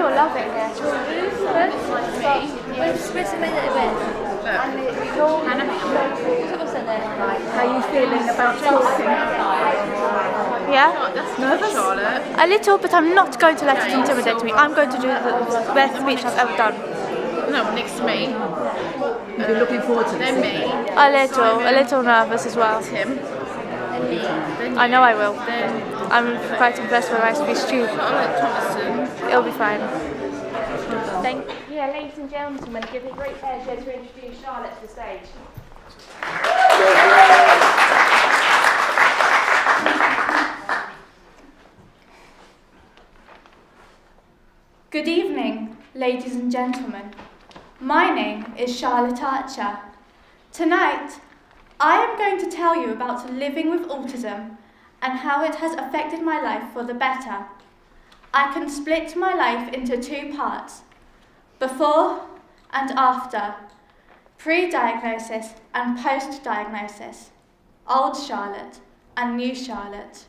all love it here. We'll split them a little bit. How are you feeling about talking? Yeah? Nervous? Charlotte. A little, but I'm not going to let it intimidate me. I'm going to do the best speech I've ever done. No, next to me. You're looking forward to this. Then me. A little nervous as well. Tim. Then me. Then I know I will. Then I'm quite impressed with my speech too. Charlotte Thomason. It'll be fine. Thank you. Yeah, ladies and gentlemen, give me great pleasure to introduce Charlotte to the stage. Good evening, ladies and gentlemen. My name is Charlotte Archer. Tonight, I am going to tell you about living with autism and how it has affected my life for the better. I can split my life into two parts: before and after, pre-diagnosis and post-diagnosis, old Charlotte and new Charlotte.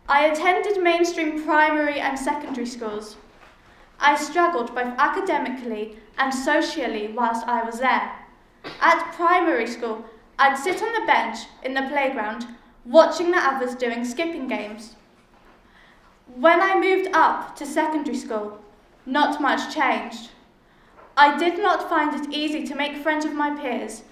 I attended mainstream primary and secondary schools. I struggled both academically and socially whilst I was there. At primary school, I'd sit on the bench in the playground watching the others doing skipping games. When I moved up to secondary school, not much changed. I did not find it easy to make friends with my peers.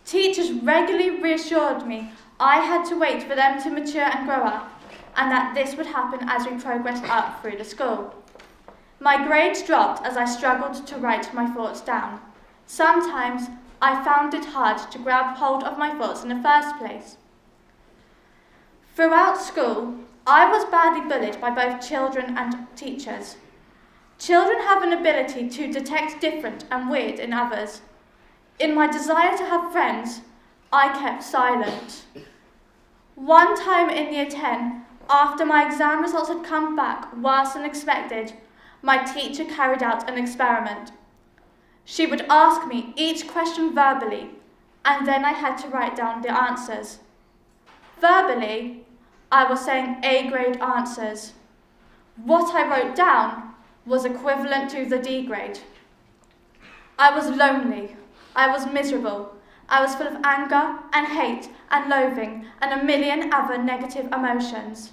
Teachers regularly reassured me I had to wait for them to mature and grow up, and that this would happen as we progressed up through the school. My grades dropped as I struggled to write my thoughts down. Sometimes I found it hard to grab hold of my thoughts in the first place. Throughout school, I was badly bullied by both children and teachers. Children have an ability to detect different and weird in others. In my desire to have friends, I kept silent. One time in year 10, after my exam results had come back worse than expected, my teacher carried out an experiment. She would ask me each question verbally, and then I had to write down the answers. Verbally, I was saying A-grade answers. What I wrote down was equivalent to the D grade. I was lonely. I was miserable. I was full of anger and hate and loathing and a million other negative emotions.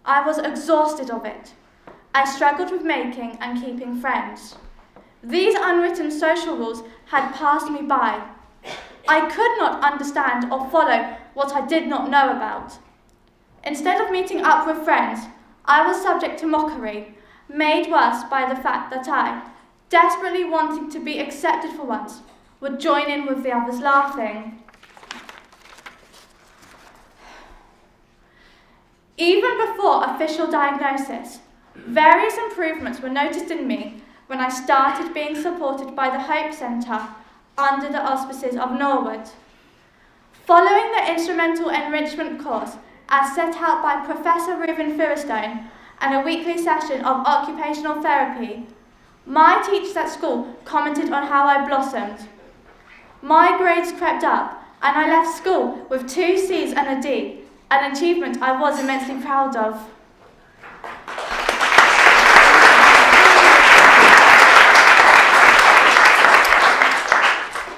I was exhausted of it. I struggled with making and keeping friends. These unwritten social rules had passed me by. I could not understand or follow what I did not know about. Instead of meeting up with friends, I was subject to mockery, made worse by the fact that I, desperately wanting to be accepted for once, would join in with the others laughing. Even before official diagnosis, various improvements were noticed in me when I started being supported by the Hope Centre under the auspices of Norwood. Following the instrumental enrichment course as set out by Professor Reuben Firestone and a weekly session of occupational therapy, my teachers at school commented on how I blossomed. My grades crept up and I left school with 2 C's and a D, an achievement I was immensely proud of.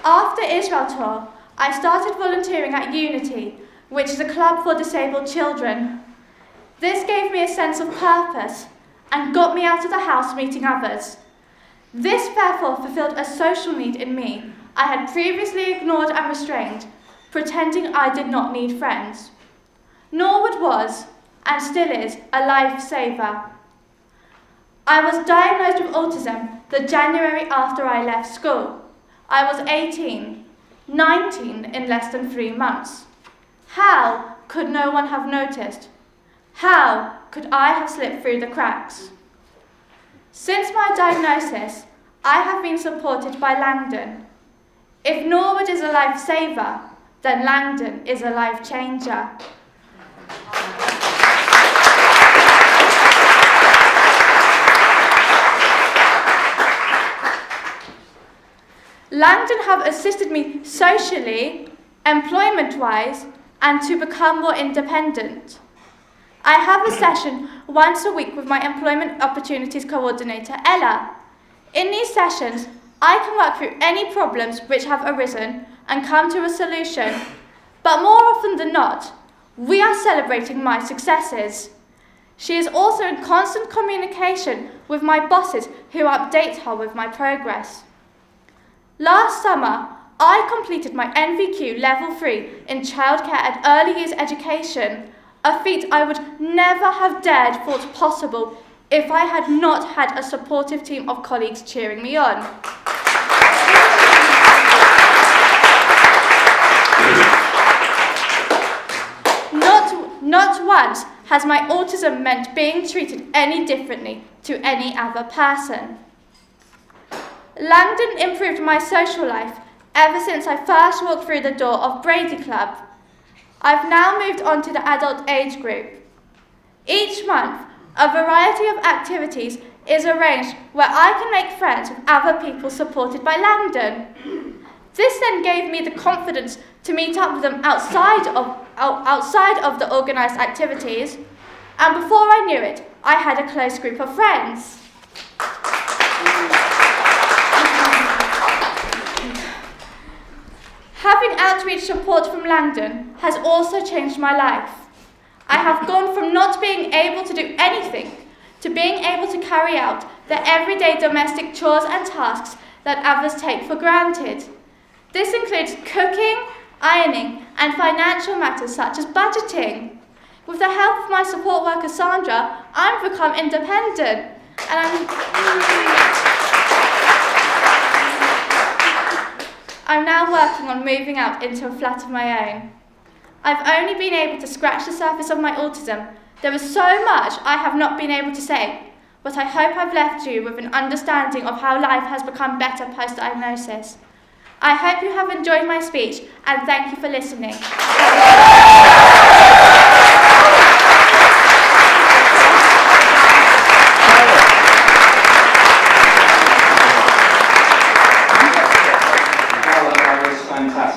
After Israel Tour, I started volunteering at Unity, which is a club for disabled children. This gave me a sense of purpose and got me out of the house meeting others. This therefore fulfilled a social need in me I had previously ignored and restrained, pretending I did not need friends. Norwood was, and still is, a lifesaver. I was diagnosed with autism the January after I left school. I was 18, 19 in less than 3 months. How could no one have noticed? How could I have slipped through the cracks? Since my diagnosis, I have been supported by Langdon. If Norwood is a lifesaver, then Langdon is a life changer. Langdon have assisted me socially, employment-wise, and to become more independent. I have a session once a week with my Employment Opportunities Coordinator, Ella. In these sessions, I can work through any problems which have arisen and come to a solution. But more often than not, we are celebrating my successes. She is also in constant communication with my bosses who update her with my progress. Last summer, I completed my NVQ Level 3 in childcare and early years education, a feat I would never have dared thought possible if I had not had a supportive team of colleagues cheering me on. Not once has my autism meant being treated any differently to any other person. Langdon improved my social life ever since I first walked through the door of Brady Club. I've now moved on to the adult age group. Each month, a variety of activities is arranged where I can make friends with other people supported by Langdon. This then gave me the confidence to meet up with them outside of the organised activities, and before I knew it, I had a close group of friends. Having outreach support from Langdon has also changed my life. I have gone from not being able to do anything to being able to carry out the everyday domestic chores and tasks that others take for granted. This includes cooking, ironing, and financial matters such as budgeting. With the help of my support worker Sandra, I've become independent, and I'm now working on moving out into a flat of my own. I've only been able to scratch the surface of my autism. There is so much I have not been able to say, but I hope I've left you with an understanding of how life has become better post-diagnosis. I hope you have enjoyed my speech, and thank you for listening.